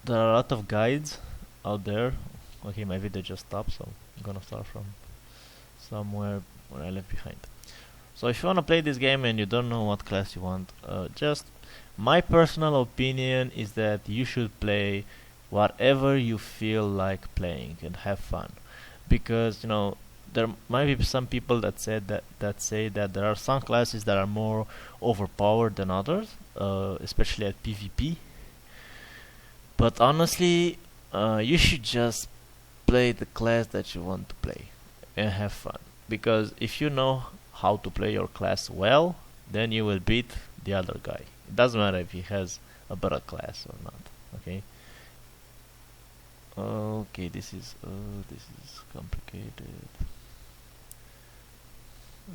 there are a lot of guides out there. Okay, my video just stopped, so I'm gonna start from somewhere where I left behind. So if you wanna play this game and you don't know what class you want, just my personal opinion is that you should play whatever you feel like playing and have fun, because there might be some people that say that there are some classes that are more overpowered than others, especially at PvP. But honestly, you should just play the class that you want to play and have fun. Because if you know how to play your class well, then you will beat the other guy. It doesn't matter if he has a better class or not. Okay. Okay, this is complicated.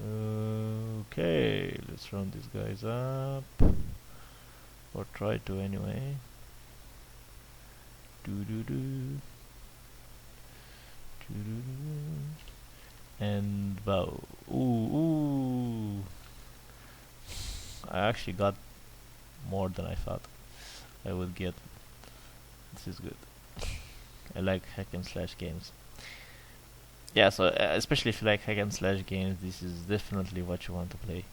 Okay, let's run these guys up, or try to anyway. Do do do. And wow, ooh, I actually got more than I thought I would get. This is good. I like hack and slash games. Yeah, so especially if you like hack and slash games, this is definitely what you want to play.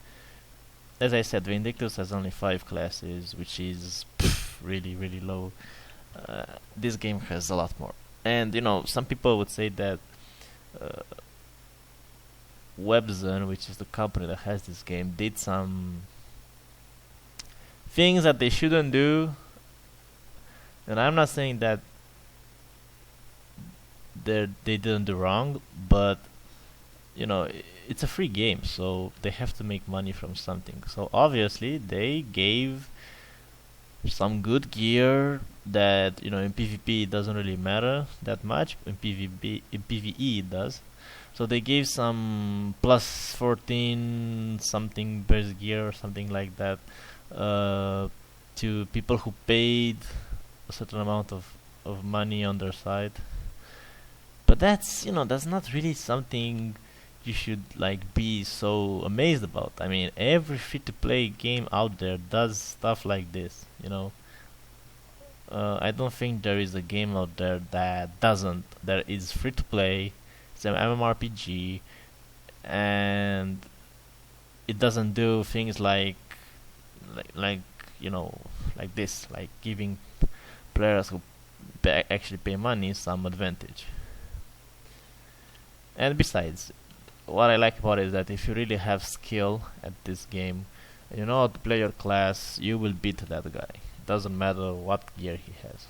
As I said, Vindictus has only 5 classes, which is really, really low. This game has a lot more. And some people would say that uh, Webzone, which is the company that has this game, did some things that they shouldn't do. And I'm not saying that they didn't do wrong, but it's a free game, so they have to make money from something. So obviously they gave some good gear that in PvP it doesn't really matter that much. In PvE it does. So they gave some plus 14 something base gear or something like that, to people who paid a certain amount of money on their side. But that's not really something you should like be so amazed about. I mean, every free to play game out there does stuff like this. I don't think there is a game out there that doesn't. That is free to play. It's an MMORPG, and it doesn't do things like you know like this, like giving players who actually pay money some advantage. And besides, what I like about it is that if you really have skill at this game, and you know how to play your class, you will beat that guy. It doesn't matter what gear he has.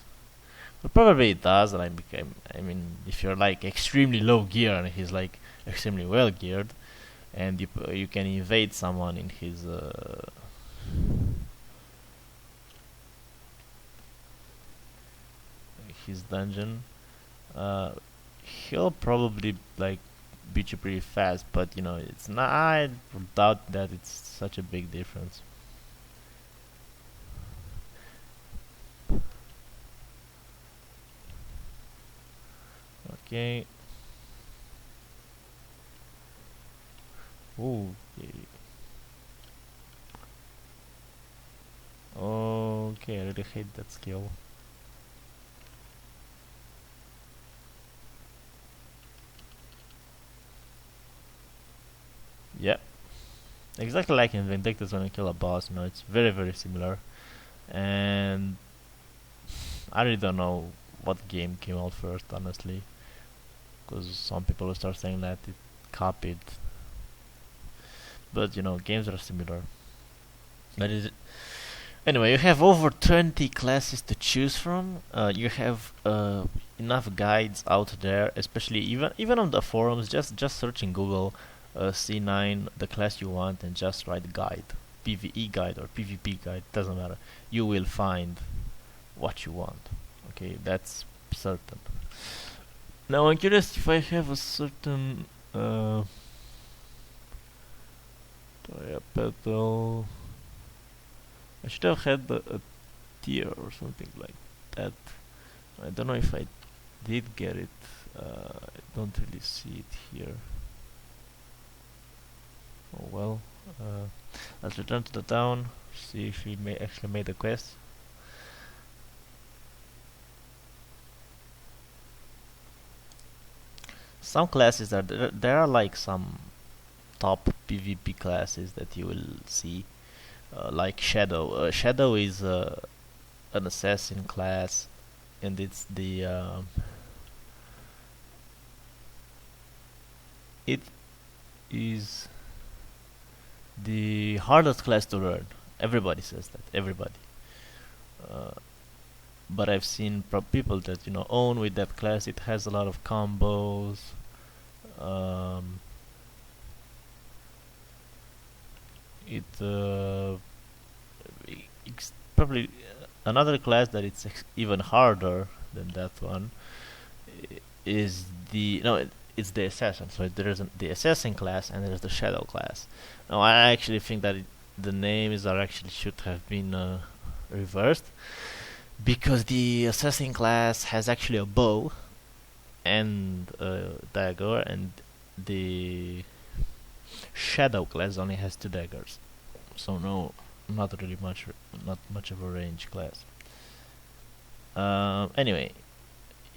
But probably it does, and I mean, if you're like extremely low gear and he's like extremely well geared, and you can invade someone in his dungeon, uh, he'll probably like beat you pretty fast. But it's not. I doubt that it's such a big difference. Okay. Ooh. Okay, I really hate that skill. Yeah, exactly like in Vindictus when you kill a boss. It's very very similar. And I really don't know what game came out first, honestly, because some people will start saying that it copied. But games are similar. But anyway, you have over 20 classes to choose from. You have enough guides out there, especially even on the forums. Just search in Google C9 the class you want and just write guide, PVE guide or PvP guide. Doesn't matter. You will find what you want. Okay, that's certain. Now I'm curious if I have a certain petal. I should have had a tier or something like that. I don't know if I did get it. I don't really see it here. Oh well. Let's return to the town. See if we actually made the quest. some classes are there are like some top PvP classes that you will see, like Shadow. Shadow is an assassin class, and it's the it is the hardest class to learn. Everybody says that. Everybody. Uh, but I've seen people that own with that class. It has a lot of combos. Um, it probably another class that it's even harder than that one is the no it's the assassin. So there's the assassin class and there's the shadow class. Now I actually think that the names are actually should have been reversed, because the assassin class has actually a bow and a dagger, and the shadow class only has two daggers. So no, not really much, not much of a range class. Anyway,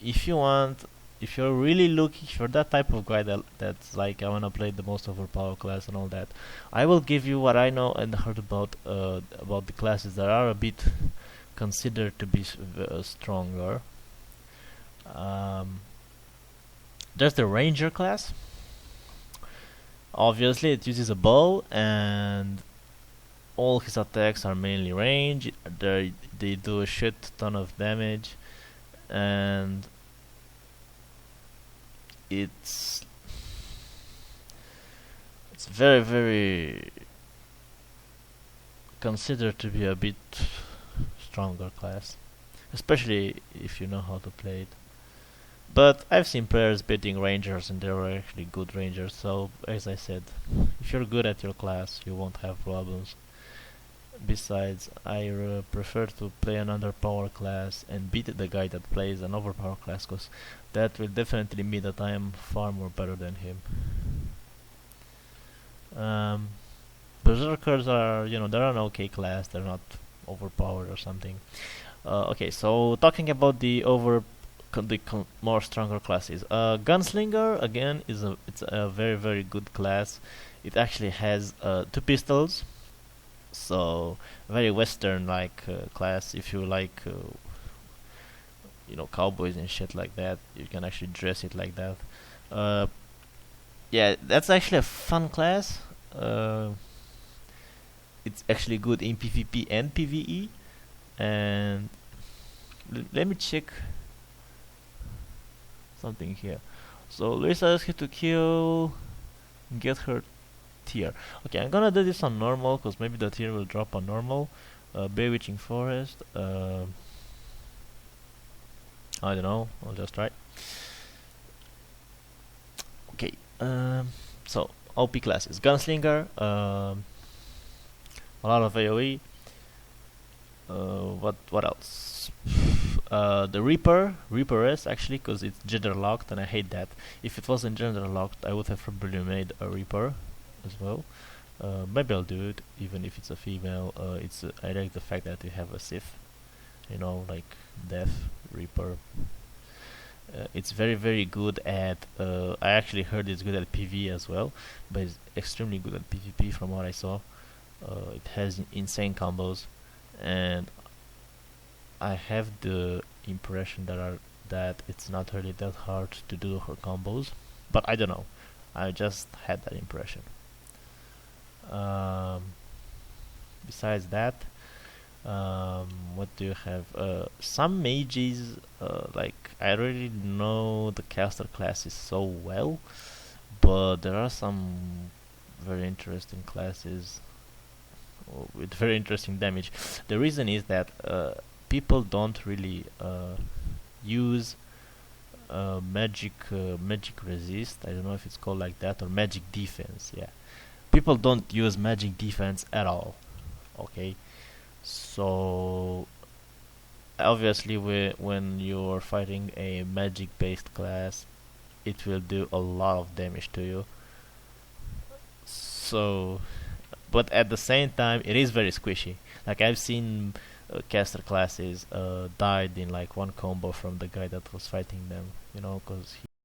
if you want, if you're really looking for that type of guy that's like I wanna play the most overpowered class and all that, I will give you what I know and heard about the classes that are a bit considered to be stronger. Um, there's the ranger class. Obviously, it uses a bow, and all his attacks are mainly range. They do a shit ton of damage, and it's it's very considered to be a bit stronger class, especially if you know how to play it. But I've seen players beating rangers and they were actually good rangers, so as I said, if you're good at your class, you won't have problems. Besides, I prefer to play another power class and beat the guy that plays an overpower class, cause that will definitely mean that I am far more better than him. Um, Berserkers are, they're an okay class. They're not overpowered or something. Okay, so talking about the more stronger classes. Gunslinger again it's a very good class. It actually has two pistols, so very Western like class. If you like, cowboys and shit like that, you can actually dress it like that. Uh, yeah, that's actually a fun class. Uh, it's actually good in PvP and PvE. And let me check something here. So Luisa asks you to kill, get her tier. Okay, I'm gonna do this on normal because maybe the tier will drop on normal. Bewitching Forest. I don't know. I'll just try. Okay. So OP classes: Gunslinger. A lot of AOE. What else? The Reaper-S actually, because it's gender locked, and I hate that. If it wasn't gender locked, I would have probably made a Reaper as well. Maybe I'll do it, even if it's a female. I like the fact that we have a Sith, like Death Reaper. It's very good at. I actually heard it's good at PvE as well, but it's extremely good at PvP from what I saw. It has insane combos, and I have the impression that it's not really that hard to do her combos, but I don't know. I just had that impression. Um, Besides that, what do you have? Some mages, like I already know the caster classes so well, but there are some very interesting classes with very interesting damage. The reason is that people don't really use magic resist. I don't know if it's called like that, or magic defense. Yeah, people don't use magic defense at all. Okay, so obviously when you're fighting a magic based class, it will do a lot of damage to you. So, but at the same time, it is very squishy. Like I've seen caster classes died in like one combo from the guy that was fighting them, because